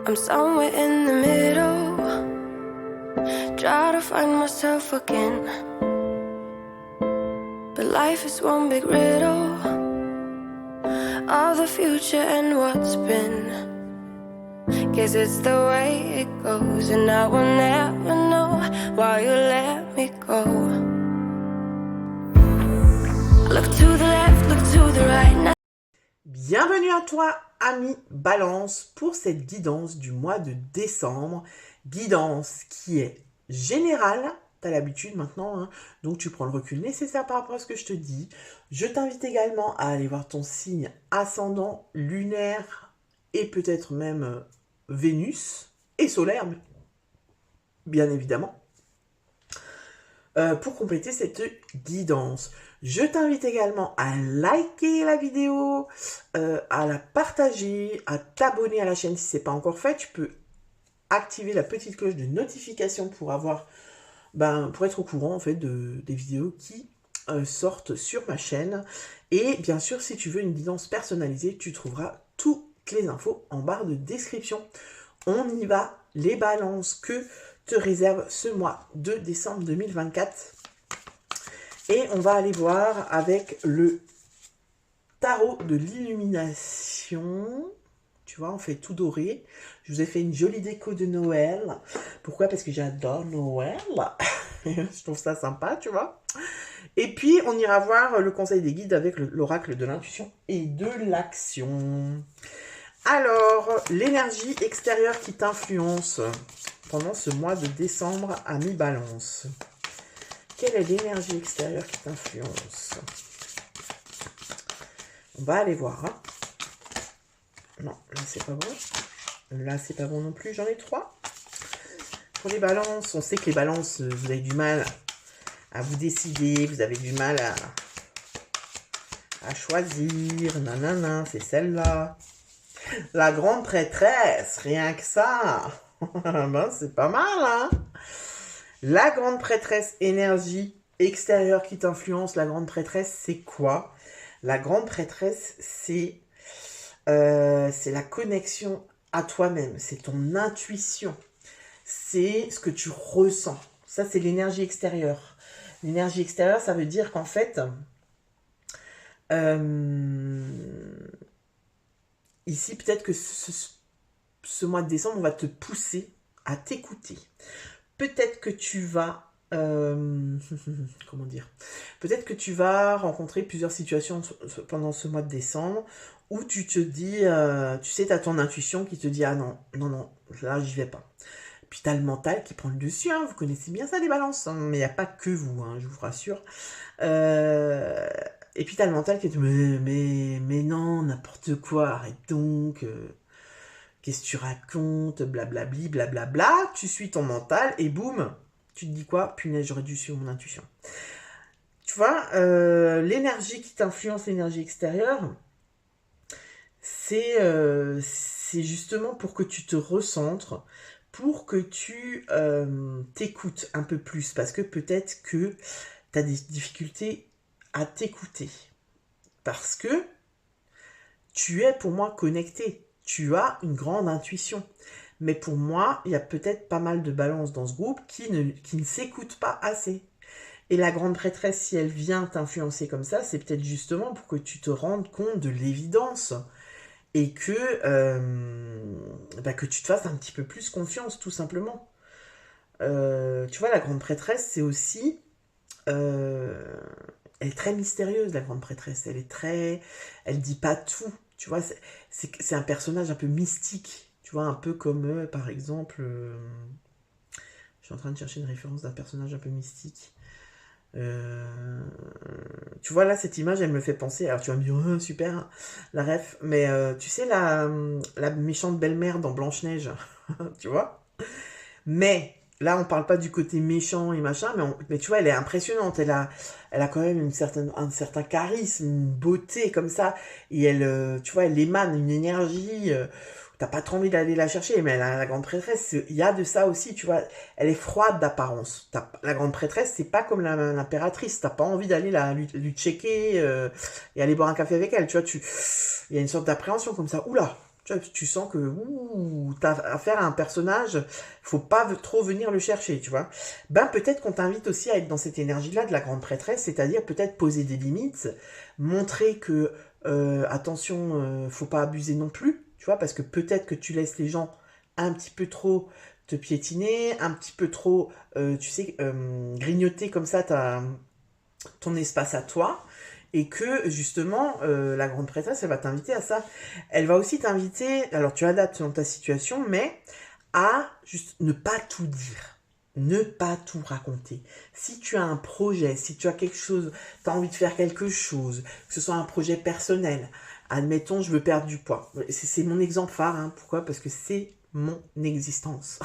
I'm somewhere in the middle, try to find myself again. But life is one big riddle of the future and what's been. Guess it's the way it goes, and I will never know why you let me go. Look to the left, look to the right. Bienvenue à toi, ami Balance, pour cette guidance du mois de décembre. Guidance qui est générale, tu as l'habitude maintenant, hein, donc tu prends le recul nécessaire par rapport à ce que je te dis. Je t'invite également à aller voir ton signe ascendant, lunaire et peut-être même Vénus et solaire, bien évidemment, pour compléter cette guidance. Je t'invite également à liker la vidéo, à la partager, à t'abonner à la chaîne si ce n'est pas encore fait. Tu peux activer la petite cloche de notification pour pour être au courant en fait des vidéos qui sortent sur ma chaîne. Et bien sûr, si tu veux une guidance personnalisée, tu trouveras toutes les infos en barre de description. On y va, les balances que te réserve ce mois de décembre 2024. Et on va aller voir avec le tarot de l'illumination. Tu vois, on fait tout doré. Je vous ai fait une jolie déco de Noël. Pourquoi? Parce que j'adore Noël. Je trouve ça sympa, tu vois. Et puis, on ira voir le conseil des guides avec l'oracle de l'intuition et de l'action. Alors, l'énergie extérieure qui t'influence pendant ce mois de décembre à mi-balance. Quelle est l'énergie extérieure qui t'influence? On va aller voir. Hein. Non, là c'est pas bon. Là c'est pas bon non plus, j'en ai 3. Pour les balances, on sait que les balances, vous avez du mal à vous décider, vous avez du mal à choisir. Nanana, c'est celle-là. La grande prêtresse, rien que ça. Ben, c'est pas mal, hein. La grande prêtresse, énergie extérieure qui t'influence. La grande prêtresse, c'est quoi? La grande prêtresse, c'est la connexion à toi-même. C'est ton intuition. C'est ce que tu ressens. Ça, c'est l'énergie extérieure. L'énergie extérieure, ça veut dire qu'en fait, ici, peut-être que ce mois de décembre, on va te pousser à t'écouter. Peut-être que tu vas... comment dire? Peut-être que tu vas rencontrer plusieurs situations pendant ce mois de décembre où tu te dis... tu sais, tu as ton intuition qui te dit « Ah non, non, non, là, j'y vais pas. » Puis tu as le mental qui prend le dessus. Hein, vous connaissez bien ça, les balances. Hein, mais il n'y a pas que vous, hein, je vous rassure. Et puis tu as le mental qui te dit mais non, n'importe quoi, arrête donc. Qu'est-ce que tu racontes, blablabli, blablabla. Tu suis ton mental et boum, tu te dis quoi? Punaise, j'aurais dû suivre mon intuition. Tu vois, l'énergie qui t'influence, l'énergie extérieure, c'est justement pour que tu te recentres, pour que tu t'écoutes un peu plus, parce que peut-être que tu as des difficultés à t'écouter, parce que tu es pour moi connecté. Tu as une grande intuition. Mais pour moi, il y a peut-être pas mal de balances dans ce groupe qui ne s'écoutent pas assez. Et la grande prêtresse, si elle vient t'influencer comme ça, c'est peut-être justement pour que tu te rendes compte de l'évidence et que tu te fasses un petit peu plus confiance, tout simplement. Tu vois, la grande prêtresse, c'est aussi... elle est très mystérieuse, la grande prêtresse. Elle dit pas tout. Tu vois, c'est un personnage un peu mystique. Tu vois, un peu comme, par exemple... je suis en train de chercher une référence d'un personnage un peu mystique. Tu vois, là, cette image, elle me fait penser... Alors, tu vas me dire, oh, super, la ref. Mais tu sais, la méchante belle-mère dans Blanche-Neige. Tu vois? Mais... Là, on parle pas du côté méchant et machin, mais tu vois, elle est impressionnante. Elle a quand même un certain charisme, une beauté comme ça. Et elle, tu vois, elle émane une énergie. T'as pas trop envie d'aller la chercher, mais la grande prêtresse, il y a de ça aussi, tu vois. Elle est froide d'apparence. La grande prêtresse, c'est pas comme l'impératrice. T'as pas envie d'aller lui checker et aller boire un café avec elle. Tu vois, il y a une sorte d'appréhension comme ça. Oula! Tu sens que t'as affaire à un personnage, faut pas trop venir le chercher, tu vois. Ben peut-être qu'on t'invite aussi à être dans cette énergie-là de la grande prêtresse, c'est-à-dire peut-être poser des limites, montrer que attention, faut pas abuser non plus, tu vois, parce que peut-être que tu laisses les gens un petit peu trop te piétiner, un petit peu trop, tu sais, grignoter comme ça ton espace à toi, et que justement la grande prêtresse elle va t'inviter à ça. Elle va aussi t'inviter, alors tu adaptes selon ta situation, mais à juste ne pas tout dire, ne pas tout raconter. Si tu as un projet, si tu as quelque chose, tu as envie de faire quelque chose, que ce soit un projet personnel, admettons je veux perdre du poids, c'est mon exemple phare, hein. Pourquoi? Parce que c'est mon existence.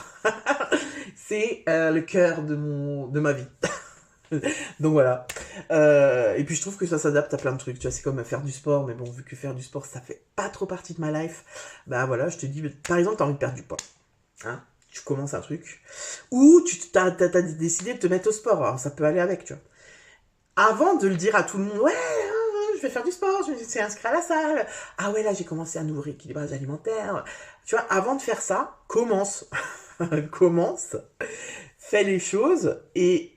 C'est le cœur de ma vie. Donc voilà. Et puis je trouve que ça s'adapte à plein de trucs. Tu vois, c'est comme faire du sport, mais bon, vu que faire du sport, ça fait pas trop partie de ma life, bah voilà, je te dis, par exemple, t'as envie de perdre du poids. Hein, tu commences un truc. Ou t'as décidé de te mettre au sport. Alors ça peut aller avec, tu vois. Avant de le dire à tout le monde, ouais, je vais faire du sport, je me suis inscrit à la salle. Ah ouais, là, j'ai commencé un nouveau rééquilibrage alimentaire. Tu vois, avant de faire ça, commence. Commence. Fais les choses et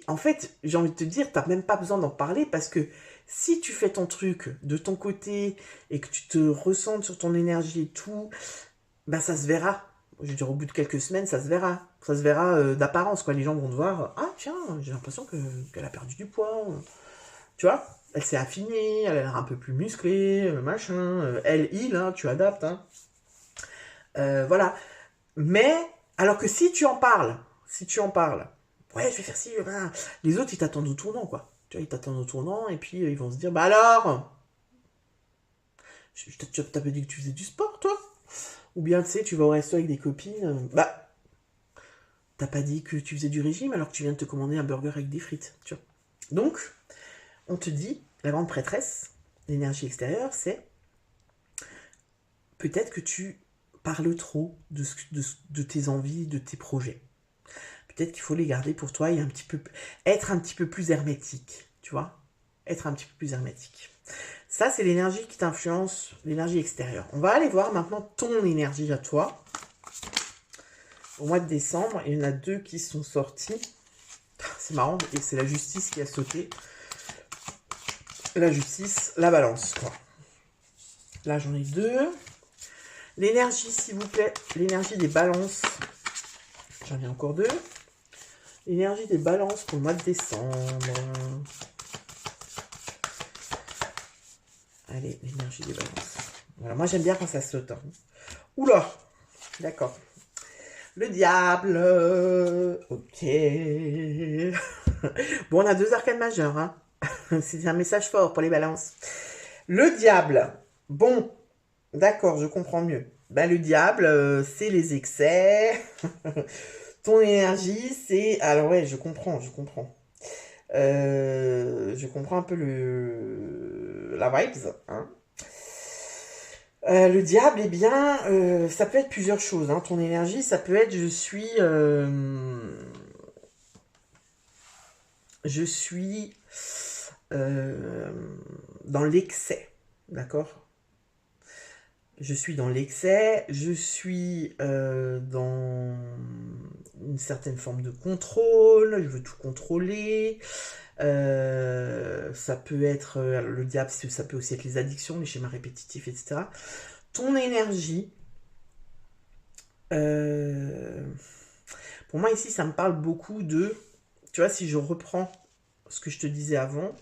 en fait, j'ai envie de te dire, t'as même pas besoin d'en parler parce que si tu fais ton truc de ton côté et que tu te ressentes sur ton énergie et tout, ben ça se verra. Je veux dire, au bout de quelques semaines, ça se verra. Ça se verra d'apparence, quoi. Les gens vont te voir, ah tiens, j'ai l'impression qu'elle a perdu du poids. Tu vois, elle s'est affinée, elle a l'air un peu plus musclée, machin. Il, hein, tu adaptes. Hein. Voilà. Mais, alors que si tu en parles, ouais, je vais faire ci, ben, les autres, ils t'attendent au tournant, quoi. Tu vois, ils t'attendent au tournant, et puis ils vont se dire, bah alors, t'as pas dit que tu faisais du sport, toi? Ou bien, tu sais, tu vas au resto avec des copines, bah, t'as pas dit que tu faisais du régime alors que tu viens de te commander un burger avec des frites, tu vois. Donc, on te dit, la grande prêtresse, l'énergie extérieure, c'est peut-être que tu parles trop de tes envies, de tes projets. Peut-être qu'il faut les garder pour toi et être un petit peu plus hermétique, tu vois, être un petit peu plus hermétique. Ça, c'est l'énergie qui t'influence, l'énergie extérieure. On va aller voir maintenant ton énergie à toi. Au mois de décembre, il y en a 2 qui sont sortis. C'est marrant, et c'est la justice qui a sauté. La justice, la balance, quoi. Là, j'en ai 2. L'énergie, s'il vous plaît, l'énergie des balances. J'en ai encore 2. L'énergie des balances pour le mois de décembre. Allez, l'énergie des balances. Voilà, moi j'aime bien quand ça saute. Hein. Oula, d'accord. Le diable. Ok. Bon, on a 2 arcanes majeures. Hein. C'est un message fort pour les balances. Le diable. Bon, d'accord, je comprends mieux. Ben, le diable, c'est les excès. Ton énergie, c'est... Alors ouais, je comprends. Je comprends un peu la vibes. Hein. Le diable, eh bien, ça peut être plusieurs choses. Hein. Ton énergie, ça peut être je suis dans l'excès, d'accord? Je suis dans l'excès, je suis dans une certaine forme de contrôle, je veux tout contrôler. Ça peut être le diable, ça peut aussi être les addictions, les schémas répétitifs, etc. Ton énergie, pour moi ici, ça me parle beaucoup de, tu vois, si je reprends ce que je te disais avant,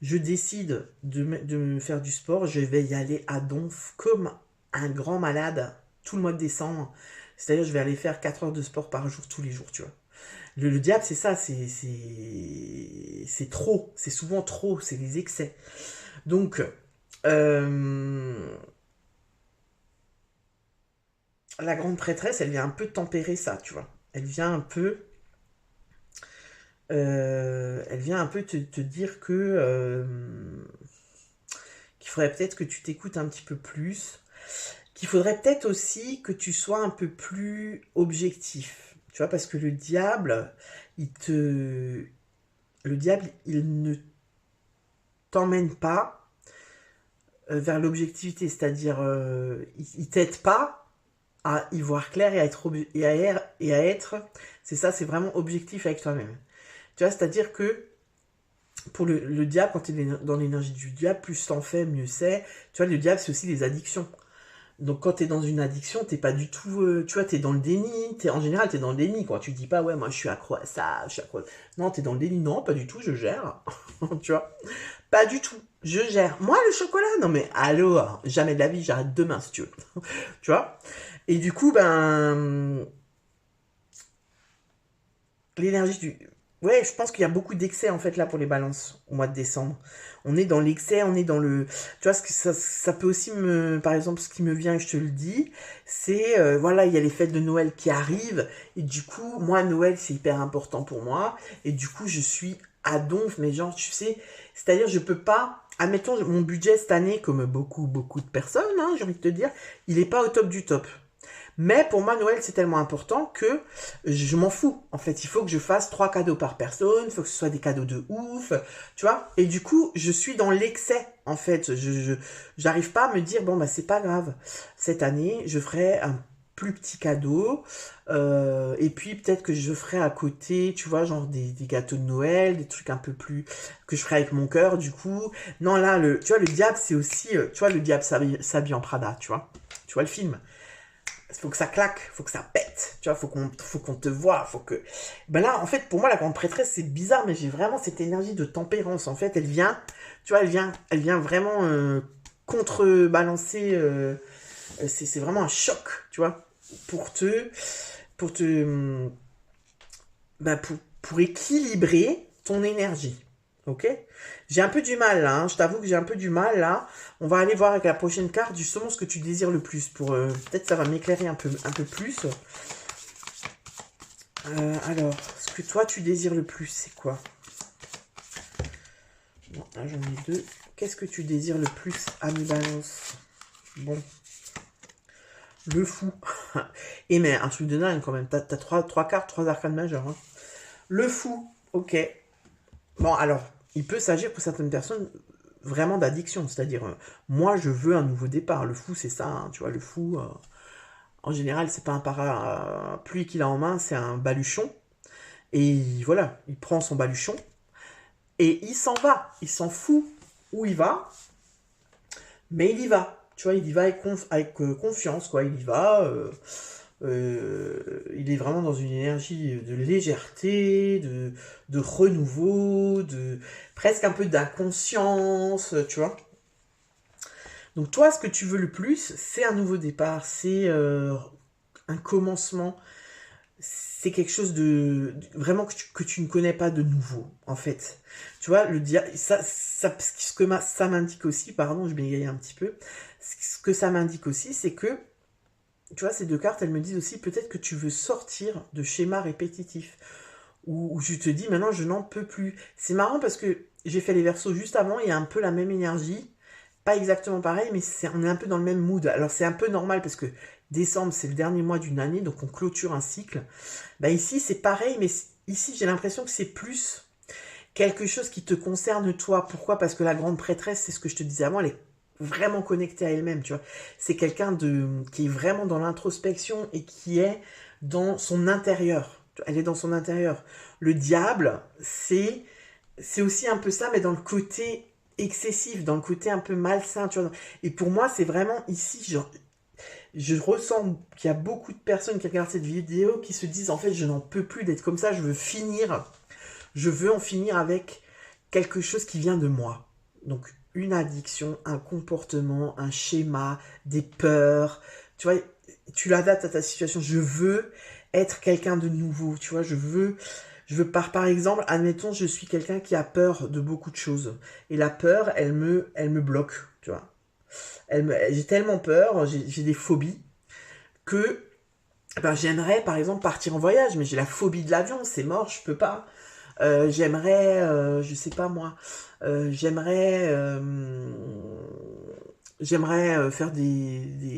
je décide de me faire du sport, je vais y aller à donf comme un grand malade tout le mois de décembre. C'est-à-dire, je vais aller faire 4 heures de sport par jour, tous les jours, tu vois. Le diable, c'est ça, c'est trop, c'est souvent trop, c'est les excès. Donc, la grande prêtresse, elle vient un peu tempérer ça, tu vois. Elle vient un peu te dire que qu'il faudrait peut-être que tu t'écoutes un petit peu plus, qu'il faudrait peut-être aussi que tu sois un peu plus objectif, tu vois, parce que le diable, il ne t'emmène pas vers l'objectivité, c'est-à-dire il t'aide pas à y voir clair et à être, c'est ça, c'est vraiment objectif avec toi-même. Tu vois, c'est-à-dire que pour le diable, quand tu es dans l'énergie du diable, plus t'en fais, mieux c'est. Tu vois, le diable, c'est aussi les addictions. Donc quand t'es dans une addiction, t'es pas du tout, tu vois, t'es dans le déni, en général t'es dans le déni, quoi. Tu dis pas, ouais, moi je suis accro à ça, je suis accro à... Non, t'es dans le déni, non, pas du tout, je gère, tu vois. Pas du tout, je gère. Moi, le chocolat, non mais, allô, jamais de la vie, j'arrête demain, si tu veux. Tu vois. Et du coup, ben, l'énergie du... Ouais, je pense qu'il y a beaucoup d'excès en fait là pour les balances au mois de décembre. On est dans l'excès, on est dans le... Tu vois, ce que ça peut aussi me... Par exemple, ce qui me vient, je te le dis, c'est... voilà, il y a les fêtes de Noël qui arrivent. Et du coup, moi, Noël, c'est hyper important pour moi. Et du coup, je suis à donf. Mais genre, tu sais... C'est-à-dire, je peux pas... Admettons, mon budget cette année, comme beaucoup, beaucoup de personnes, hein, j'ai envie de te dire, il est pas au top du top. Mais pour moi, Noël, c'est tellement important que je m'en fous. En fait, il faut que je fasse 3 cadeaux par personne, il faut que ce soit des cadeaux de ouf, tu vois. Et du coup, je suis dans l'excès, en fait. J'arrive pas à me dire, bon, bah, c'est pas grave. Cette année, je ferai un plus petit cadeau. Et puis, peut-être que je ferai à côté, tu vois, genre des gâteaux de Noël, des trucs un peu plus... que je ferai avec mon cœur, du coup. Non, là, tu vois, le diable, c'est aussi... tu vois, le diable s'habille en Prada, tu vois. Tu vois le film. Il faut que ça claque, faut que ça pète, tu vois, faut qu'on te voit, faut que... Ben là, en fait, pour moi, la grande prêtresse, c'est bizarre, mais j'ai vraiment cette énergie de tempérance, en fait, elle vient, tu vois, elle vient vraiment contrebalancer, c'est vraiment un choc, tu vois, pour te, ben, pour équilibrer ton énergie, ok? J'ai un peu du mal, là, hein, je t'avoue que j'ai un peu du mal, là. On va aller voir avec la prochaine carte justement ce que tu désires le plus. Pour peut-être ça va m'éclairer un peu plus. Alors, ce que toi tu désires le plus, c'est quoi? Bon, là j'en ai deux. Qu'est-ce que tu désires le plus, ami Balance? Bon. Le fou. Et mais un truc de dingue quand même. T'as trois cartes, 3 arcanes majeures. Hein. Le fou. Ok. Bon, alors, il peut s'agir pour certaines personnes vraiment d'addiction. C'est-à-dire, moi, je veux un nouveau départ. Le fou, c'est ça. Hein, tu vois, le fou, en général, c'est pas un parapluie qu'il a en main, c'est un baluchon. Et voilà, il prend son baluchon et il s'en va. Il s'en fout où il va, mais il y va. Tu vois, il y va avec confiance, quoi. Il y va. Il est vraiment dans une énergie de légèreté, de renouveau, de presque un peu d'inconscience, tu vois. Donc toi, ce que tu veux le plus, c'est un nouveau départ, c'est un commencement, c'est quelque chose vraiment que tu ne connais pas de nouveau, en fait. Tu vois, ce que ça m'indique aussi, pardon, je m'égaye un petit peu, ce que ça m'indique aussi, c'est que tu vois, ces deux cartes, elles me disent aussi peut-être que tu veux sortir de schémas répétitifs. Où je te dis maintenant je n'en peux plus. C'est marrant parce que j'ai fait les versos juste avant, il y a un peu la même énergie. Pas exactement pareil, mais on est un peu dans le même mood. Alors c'est un peu normal parce que décembre c'est le dernier mois d'une année, donc on clôture un cycle. Bah ici c'est pareil, mais ici j'ai l'impression que c'est plus quelque chose qui te concerne toi. Pourquoi? Parce que la grande prêtresse, c'est ce que je te disais avant, elle est vraiment connectée à elle-même, tu vois. C'est quelqu'un qui est vraiment dans l'introspection et qui est dans son intérieur. Elle est dans son intérieur. Le diable, c'est aussi un peu ça, mais dans le côté excessif, dans le côté un peu malsain, tu vois. Et pour moi, c'est vraiment ici, genre, je ressens qu'il y a beaucoup de personnes qui regardent cette vidéo qui se disent, en fait, je n'en peux plus d'être comme ça, je veux en finir avec quelque chose qui vient de moi. Donc, une addiction, un comportement, un schéma, des peurs. Tu vois, tu l'adaptes à ta situation. Je veux être quelqu'un de nouveau. Tu vois, par exemple, admettons, je suis quelqu'un qui a peur de beaucoup de choses. Et la peur, elle me bloque. Tu vois, j'ai tellement peur, j'ai des phobies que ben, j'aimerais, par exemple, partir en voyage. Mais j'ai la phobie de l'avion. C'est mort, je peux pas. J'aimerais, je sais pas moi, j'aimerais faire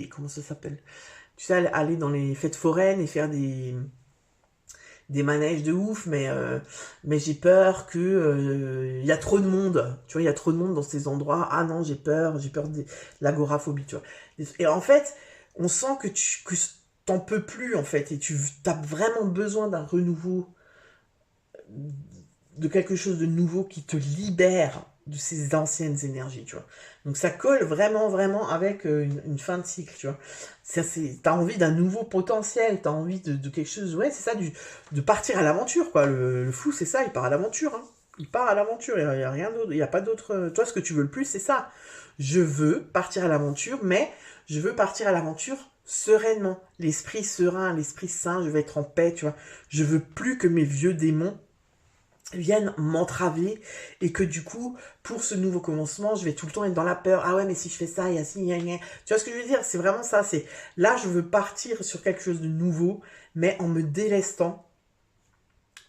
comment ça s'appelle? Tu sais, aller dans les fêtes foraines et faire des manèges de ouf, mais j'ai peur que y a trop de monde. Tu vois, il y a trop de monde dans ces endroits. Ah non, j'ai peur de l'agoraphobie, tu vois. Et en fait, on sent que t'en peux plus, en fait, et tu as vraiment besoin d'un renouveau, de quelque chose de nouveau qui te libère de ces anciennes énergies, tu vois. Donc ça colle vraiment, vraiment avec une fin de cycle, tu vois. T'as envie d'un nouveau potentiel, t'as envie de quelque chose, ouais, c'est ça, de partir à l'aventure, quoi. Le fou, c'est ça, il part à l'aventure, hein. Il part à l'aventure, il n'y a rien d'autre, il n'y a pas d'autre... Toi, ce que tu veux le plus, c'est ça. Je veux partir à l'aventure, mais je veux partir à l'aventure sereinement. L'esprit serein, l'esprit sain, je vais être en paix, tu vois. Je veux plus que mes vieux démons viennent m'entraver et que du coup, pour ce nouveau commencement, je vais tout le temps être dans la peur. Ah ouais, mais si je fais ça, il y a ci, gna, gna. Tu vois ce que je veux dire? C'est vraiment ça. C'est là, je veux partir sur quelque chose de nouveau, mais en me délestant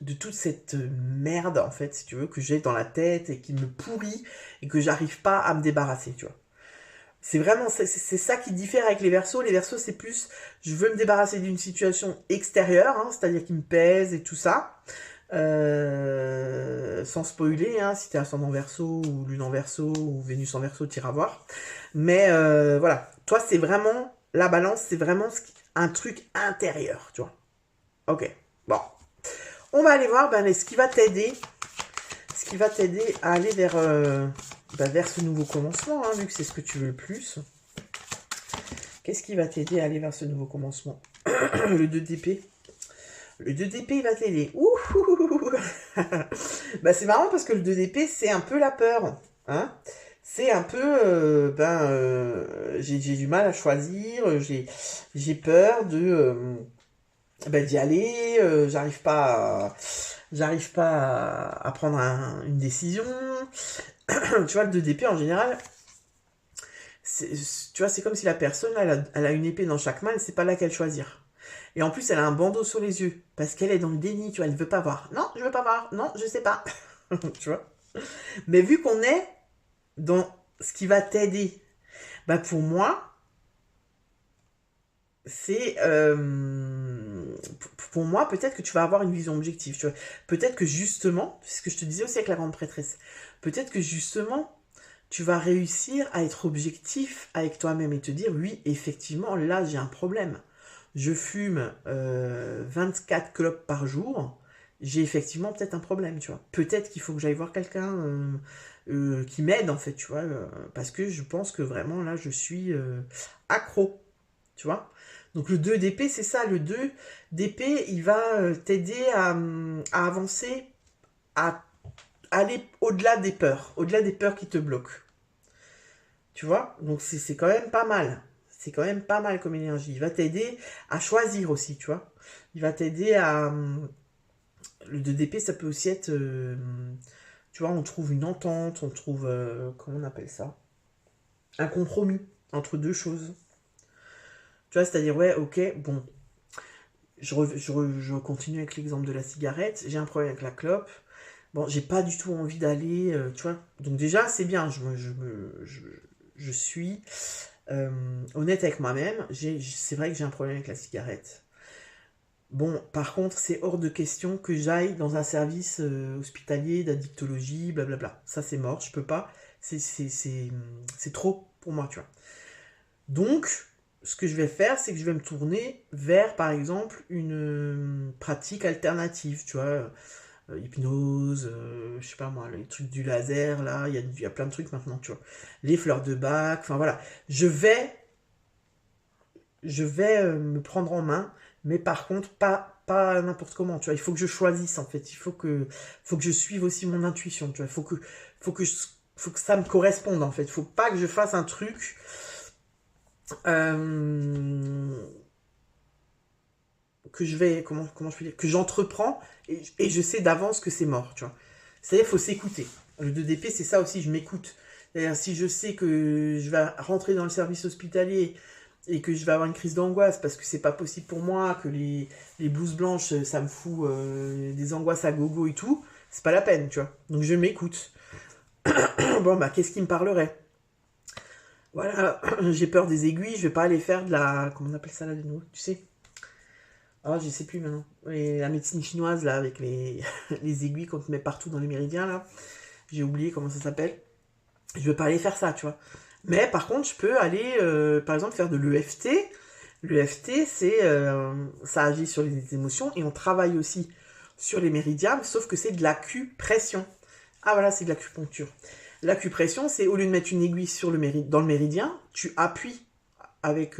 de toute cette merde, en fait, si tu veux, que j'ai dans la tête et qui me pourrit et que j'arrive pas à me débarrasser, tu vois. C'est vraiment, c'est ça qui diffère avec les Verseaux. Les Verseaux, c'est plus, je veux me débarrasser d'une situation extérieure, hein, c'est-à-dire qui me pèse et tout ça. Sans spoiler, hein, si t'es ascendant Verseau ou Lune en Verseau ou Vénus en Verseau, t'iras voir. Mais voilà, toi, c'est vraiment, la balance, c'est vraiment un truc intérieur, tu vois. Ok, bon. On va aller voir ce qui va t'aider. Ce qui va t'aider à aller vers ce nouveau commencement, hein, vu que c'est ce que tu veux le plus. Qu'est-ce qui va t'aider à aller vers ce nouveau commencement? Le 2 d'épée. Le 2 d'épée, il va t'aider. C'est marrant parce que le 2 d'épée, c'est un peu la peur. Hein, c'est un peu... j'ai du mal à choisir. J'ai peur d'y aller. J'arrive pas à prendre une décision. Tu vois, le 2 d'épée, en général, tu vois, c'est comme si la personne, elle a une épée dans chaque main, elle ne sait pas laquelle choisir. Et en plus, elle a un bandeau sur les yeux, parce qu'elle est dans le déni, tu vois, elle ne veut pas voir. Non, je veux pas voir. Non, je sais pas. Tu vois. Mais vu qu'on est dans ce qui va t'aider, pour moi, c'est... pour moi, peut-être que tu vas avoir une vision objective. Tu vois. Peut-être que justement, c'est ce que je te disais aussi avec la grande prêtresse, peut-être que justement, tu vas réussir à être objectif avec toi-même et te dire, oui, effectivement, là, j'ai un problème. Je fume 24 clopes par jour, j'ai effectivement peut-être un problème, tu vois. Peut-être qu'il faut que j'aille voir quelqu'un qui m'aide, en fait, tu vois, parce que je pense que vraiment, là, je suis accro, tu vois. Donc le 2 d'épée, c'est ça, le 2 d'épée, il va t'aider à avancer, à aller au-delà des peurs qui te bloquent. Tu vois, donc c'est quand même pas mal. C'est quand même pas mal comme énergie. Il va t'aider à choisir aussi, tu vois. Il va t'aider à... Le 2 d'épée, ça peut aussi être... tu vois, on trouve une entente, on trouve... comment on appelle ça? Un compromis entre deux choses. Tu vois, c'est-à-dire, ouais, ok, bon. Je continue avec l'exemple de la cigarette. J'ai un problème avec la clope. Bon, j'ai pas du tout envie d'aller, tu vois. Donc déjà, c'est bien. Je suis honnête avec moi-même. C'est vrai que j'ai un problème avec la cigarette. Bon, par contre, c'est hors de question que j'aille dans un service hospitalier d'addictologie, blablabla. Ça, c'est mort, je peux pas. C'est trop pour moi, tu vois. Donc, ce que je vais faire, c'est que je vais me tourner vers, par exemple, une pratique alternative, tu vois. Hypnose, je sais pas moi, les trucs du laser, là, il y a plein de trucs maintenant, tu vois. Les fleurs de bac, enfin voilà. Je vais me prendre en main, mais par contre, pas n'importe comment, tu vois. Il faut que je choisisse, en fait. Il faut que je suive aussi mon intuition, tu vois. Faut que ça me corresponde, en fait. Faut pas que je fasse un truc... que je vais, comment je peux dire, que j'entreprends et je sais d'avance que c'est mort, tu vois. C'est-à-dire, il faut s'écouter. Le 2 d'épée, c'est ça aussi, je m'écoute. C'est-à-dire, si je sais que je vais rentrer dans le service hospitalier et que je vais avoir une crise d'angoisse parce que c'est pas possible pour moi, que les blouses blanches, ça me fout des angoisses à gogo et tout, c'est pas la peine, tu vois. Donc, je m'écoute. Bon, qu'est-ce qui me parlerait? Voilà, j'ai peur des aiguilles, je vais pas aller faire de la... Comment on appelle ça là de nouveau? Tu sais, Ah, je sais plus maintenant. Et la médecine chinoise, là, avec les, les aiguilles qu'on te met partout dans les méridiens, là. J'ai oublié comment ça s'appelle. Je vais pas aller faire ça, tu vois. Mais par contre, je peux aller, par exemple, faire de l'EFT. L'EFT, ça agit sur les émotions et on travaille aussi sur les méridiens, sauf que c'est de l'acupression. Ah voilà, c'est de l'acupuncture. L'acupression, c'est au lieu de mettre une aiguille sur dans le méridien, tu appuies avec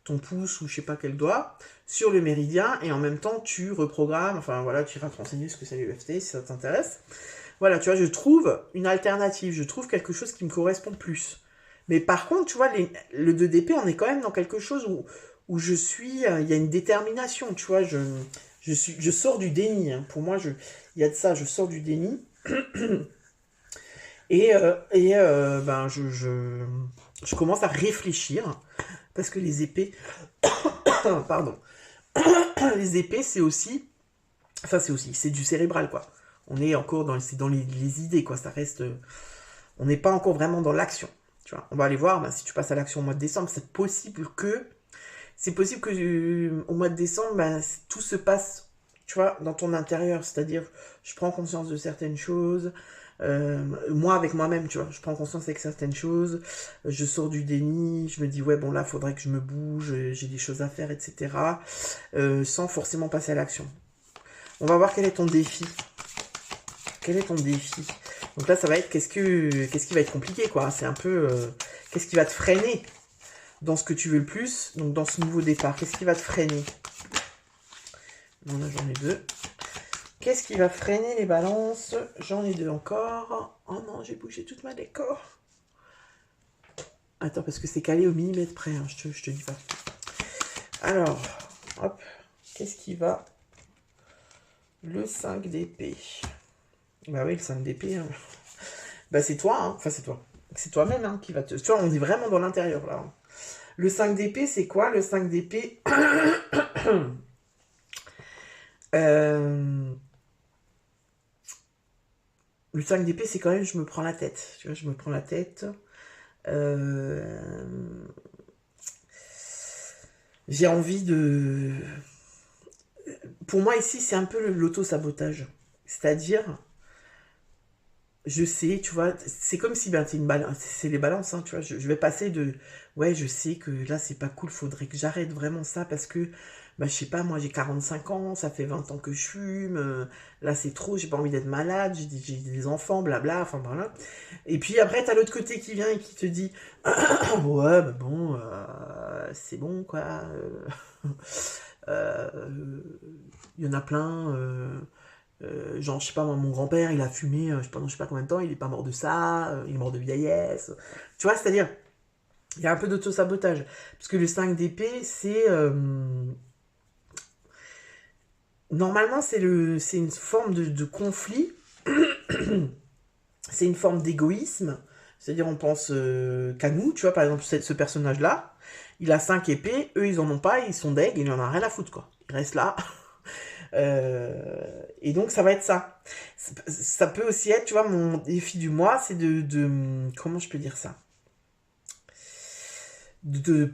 ton pouce ou je sais pas quel doigt sur le méridien et en même temps tu reprogrammes, enfin voilà, tu iras te renseigner ce que c'est l'EFT si ça t'intéresse. Voilà, tu vois, je trouve une alternative, je trouve quelque chose qui me correspond plus. Mais par contre, tu vois, le 2DP, on est quand même dans quelque chose où je suis, il y a une détermination, tu vois, je sors du déni. Hein. Pour moi, il y a de ça, je sors du déni. Ben, je commence à réfléchir, parce que les épées, pardon, les épées, c'est du cérébral, quoi. On est encore c'est dans les idées, quoi. Ça reste, on n'est pas encore vraiment dans l'action. Tu vois, on va aller voir. Ben, si tu passes à l'action au mois de décembre, c'est possible que au mois de décembre, ben, tout se passe, tu vois, dans ton intérieur. C'est-à-dire, je prends conscience de certaines choses. Moi avec moi-même, tu vois, je prends conscience avec certaines choses, je sors du déni, je me dis ouais bon là faudrait que je me bouge, j'ai des choses à faire, etc. Sans forcément passer à l'action. On va voir quel est ton défi. Quel est ton défi? Donc là ça va être qu'est-ce qui va être compliqué quoi. C'est un peu qu'est-ce qui va te freiner dans ce que tu veux le plus, donc dans ce nouveau départ. Qu'est-ce qui va te freiner? Non là j'en ai deux. Qu'est-ce qui va freiner les balances? J'en ai deux encore. Oh non, j'ai bougé toute ma décor. Attends, parce que c'est calé au millimètre près, hein, je te dis pas. Alors, hop, qu'est-ce qui va? Le 5 d'épée. Bah oui, le 5 d'épée. Hein. Bah c'est toi, hein. Enfin c'est toi. C'est toi-même hein, qui va te... Tu vois, on est vraiment dans l'intérieur là. Hein. Le 5 d'épée, c'est quoi? Le 5 d'épée... Le 5 d'épée, c'est quand même, je me prends la tête. Tu vois, je me prends la tête. J'ai envie de... Pour moi, ici, c'est un peu l'auto-sabotage. C'est-à-dire, je sais, tu vois, c'est comme si, ben, c'est les balances, hein, tu vois, je vais passer de, ouais, je sais que là, c'est pas cool, faudrait que j'arrête vraiment ça, parce que, bah, je sais pas, moi, j'ai 45 ans, ça fait 20 ans que je fume, là, c'est trop, j'ai pas envie d'être malade, j'ai des enfants, blabla, enfin, voilà. Et puis après, t'as l'autre côté qui vient et qui te dit, ouais, bah bon, c'est bon, quoi, il y en a plein, genre, je sais pas, moi, mon grand-père, il a fumé pendant je sais pas combien de temps, il est pas mort de ça, il est mort de vieillesse. Tu vois, c'est-à-dire, il y a un peu d'auto-sabotage. Parce que le 5 d'épée, normalement, c'est une forme de conflit, c'est une forme d'égoïsme. C'est-à-dire, on pense qu'à nous, tu vois, par exemple, ce personnage-là, il a 5 épées, eux, ils en ont pas, ils sont deg, il en a rien à foutre, quoi. Il reste là. Et donc ça va être ça. Ça peut aussi être, tu vois, mon défi du mois, c'est comment je peux dire ça? De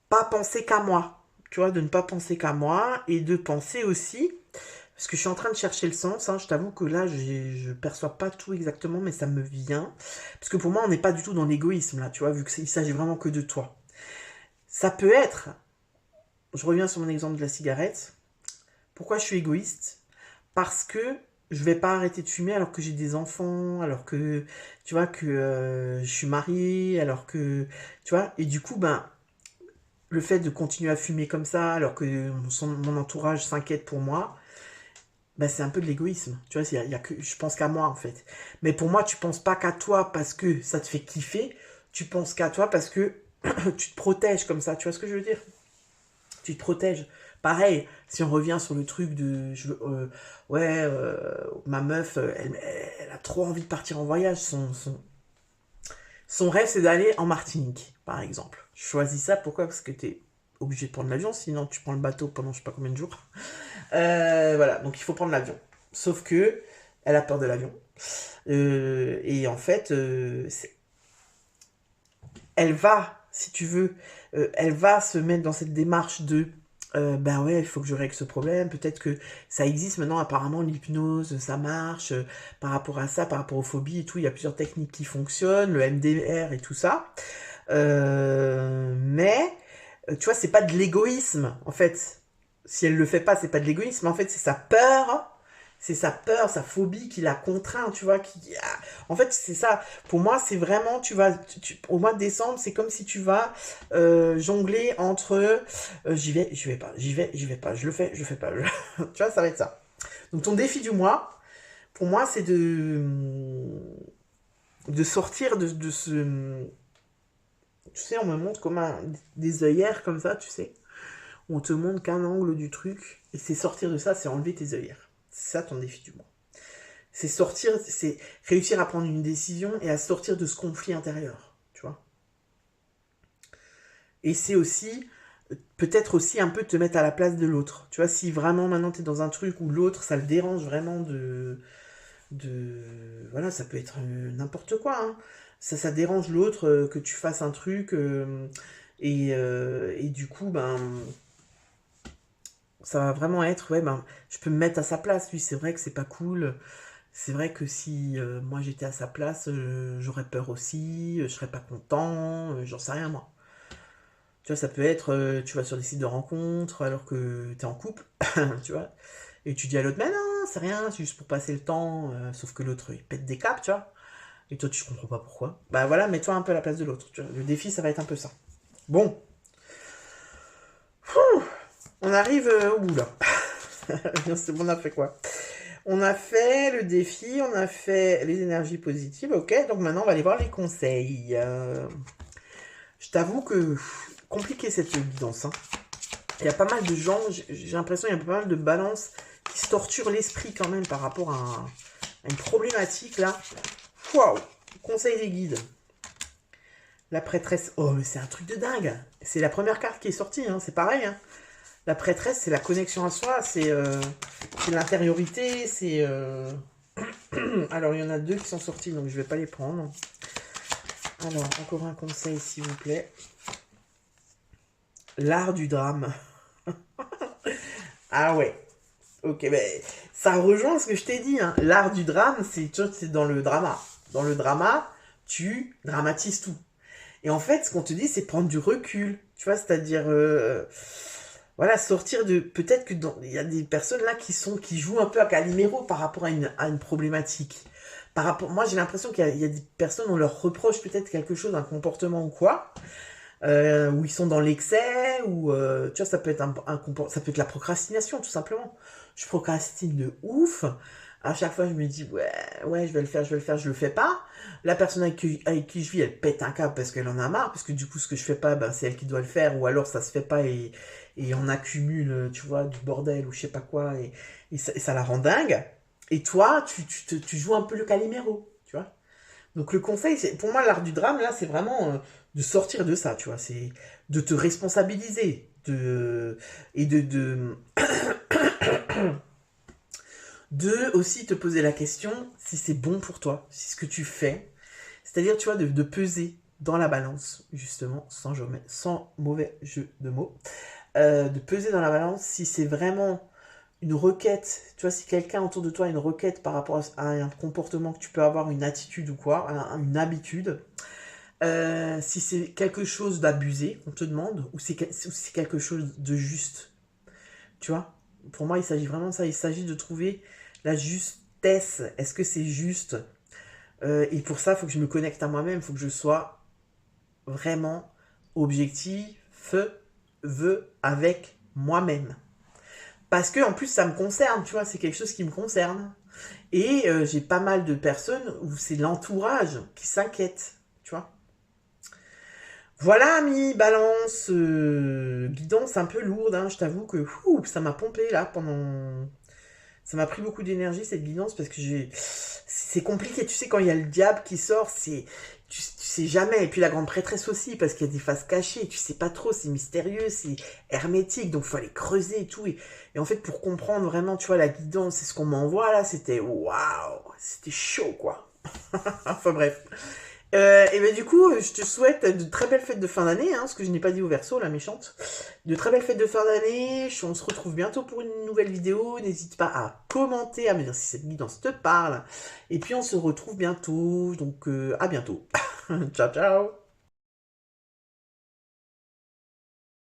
pas penser qu'à moi. Tu vois, de ne pas penser qu'à moi et de penser aussi, parce que je suis en train de chercher le sens, hein, je t'avoue que là, je perçois pas tout exactement, mais ça me vient. Parce que pour moi, on n'est pas du tout dans l'égoïsme, là, tu vois, vu qu'il s'agit vraiment que de toi. Ça peut être, je reviens sur mon exemple de la cigarette, pourquoi je suis égoïste? Parce que je vais pas arrêter de fumer alors que j'ai des enfants, alors que tu vois que je suis mariée, alors que tu vois et du coup ben le fait de continuer à fumer comme ça alors que mon entourage s'inquiète pour moi, ben c'est un peu de l'égoïsme. Tu vois, y a que je pense qu'à moi en fait. Mais pour moi, tu penses pas qu'à toi parce que ça te fait kiffer, tu penses qu'à toi parce que tu te protèges comme ça, tu vois ce que je veux dire? Tu te protèges. Pareil, si on revient sur le truc de, ouais, ma meuf, elle a trop envie de partir en voyage. Son rêve, c'est d'aller en Martinique, par exemple. Je choisis ça, pourquoi? Parce que t'es obligé de prendre l'avion, sinon tu prends le bateau pendant je sais pas combien de jours. Voilà, donc il faut prendre l'avion. Sauf que, elle a peur de l'avion. Et en fait, elle va, si tu veux, elle va se mettre dans cette démarche de Ben ouais, il faut que je règle ce problème. Peut-être que ça existe maintenant, apparemment, l'hypnose, ça marche. Par rapport à ça, par rapport aux phobies et tout, il y a plusieurs techniques qui fonctionnent, le MDR et tout ça. Mais, tu vois, c'est pas de l'égoïsme, en fait. Si elle le fait pas, c'est pas de l'égoïsme. En fait, c'est sa peur. C'est sa peur, sa phobie qui la contraint, tu vois. En fait, c'est ça. Pour moi, c'est vraiment, tu vas, au mois de décembre, c'est comme si tu vas jongler entre j'y vais pas, j'y vais pas, je le fais, je le fais pas. Tu vois, ça va être ça. Donc, ton défi du mois, pour moi, c'est de sortir de ce. Tu sais, on me montre comme des œillères comme ça, tu sais. On te montre qu'un angle du truc. Et c'est sortir de ça, c'est enlever tes œillères. C'est ça ton défi du mois. C'est sortir, c'est réussir à prendre une décision et à sortir de ce conflit intérieur, tu vois. Et c'est aussi, peut-être aussi un peu te mettre à la place de l'autre. Tu vois, si vraiment maintenant tu es dans un truc où l'autre, ça le dérange vraiment voilà, ça peut être n'importe quoi, hein. Ça dérange l'autre que tu fasses un truc et du coup, ben ça va vraiment être, ouais, ben, je peux me mettre à sa place. Lui, c'est vrai que c'est pas cool. C'est vrai que si moi j'étais à sa place, j'aurais peur aussi, je serais pas content, j'en sais rien moi. Tu vois, ça peut être, tu vas sur des sites de rencontres alors que t'es en couple, tu vois, et tu dis à l'autre, mais non, c'est rien, c'est juste pour passer le temps, sauf que l'autre il pète des câbles, tu vois, et toi tu comprends pas pourquoi. Bah voilà, mets-toi un peu à la place de l'autre, tu vois. Le défi, ça va être un peu ça. Bon, on arrive au bout là. C'est bon, on a fait quoi? On a fait le défi, on a fait les énergies positives, ok. Donc maintenant, on va aller voir les conseils. Je t'avoue que compliqué cette guidance, hein. Il y a pas mal de gens, j'ai l'impression qu'il y a pas mal de balances qui se torturent l'esprit quand même par rapport à une problématique là. Waouh! Conseil des guides. La prêtresse. Oh, mais c'est un truc de dingue. C'est la première carte qui est sortie, hein. C'est pareil, hein. La prêtresse, c'est la connexion à soi, c'est l'intériorité, c'est... Alors, il y en a deux qui sont sortis, donc je ne vais pas les prendre. Alors, encore un conseil, s'il vous plaît. L'art du drame. Ah ouais. Ok, ben, ça rejoint ce que je t'ai dit, hein. L'art du drame, c'est dans le drama. Dans le drama, tu dramatises tout. Et en fait, ce qu'on te dit, c'est prendre du recul. Tu vois, c'est-à-dire... voilà, sortir de... Peut-être que il y a des personnes là qui jouent un peu à Calimero par rapport à une problématique. Moi, j'ai l'impression qu'il y a des personnes, on leur reproche peut-être quelque chose, un comportement ou quoi, où ils sont dans l'excès, ou... tu vois, ça peut être ça peut être la procrastination, tout simplement. Je procrastine de ouf. À chaque fois, je me dis, ouais, je vais le faire, je le fais pas. La personne avec qui je vis, elle pète un câble parce qu'elle en a marre, parce que du coup, ce que je fais pas, ben, c'est elle qui doit le faire, ou alors ça se fait pas et on accumule, tu vois, du bordel ou je sais pas quoi, et ça la rend dingue. Et toi, tu joues un peu le Calimero, tu vois. Donc le conseil, pour moi, l'art du drame, là, c'est vraiment de sortir de ça, tu vois. C'est de te responsabiliser, et de aussi te poser la question si c'est bon pour toi, si ce que tu fais, c'est-à-dire, tu vois, de peser dans la balance, justement, sans mauvais jeu de mots, de peser dans la balance si c'est vraiment une requête, tu vois, si quelqu'un autour de toi a une requête par rapport à un comportement que tu peux avoir, une attitude ou quoi, une habitude, si c'est quelque chose d'abusé, on te demande, ou c'est quelque chose de juste, tu vois. Pour moi, il s'agit vraiment de ça, il s'agit de trouver la justesse. Est-ce que c'est juste? Et pour ça, il faut que je me connecte à moi-même, il faut que je sois vraiment objectif, avec moi-même. Parce que en plus, ça me concerne, tu vois, c'est quelque chose qui me concerne. Et j'ai pas mal de personnes où c'est l'entourage qui s'inquiète, tu vois. Voilà, amis, balance, guidance un peu lourde, hein, je t'avoue que ça m'a pompé là pendant... Ça m'a pris beaucoup d'énergie cette guidance parce que c'est compliqué, tu sais, quand il y a le diable qui sort, tu sais jamais. Et puis la grande prêtresse aussi, parce qu'il y a des faces cachées, tu sais pas trop, c'est mystérieux, c'est hermétique, donc il faut aller creuser et tout. Et en fait, pour comprendre vraiment, tu vois, la guidance, c'est ce qu'on m'envoie là, c'était waouh, c'était chaud quoi. Enfin bref. Et ben du coup, je te souhaite de très belles fêtes de fin d'année, hein, ce que je n'ai pas dit au verso, la méchante. De très belles fêtes de fin d'année. On se retrouve bientôt pour une nouvelle vidéo. N'hésite pas à commenter, à me dire si cette guidance te parle. Et puis on se retrouve bientôt. Donc à bientôt. Ciao, ciao.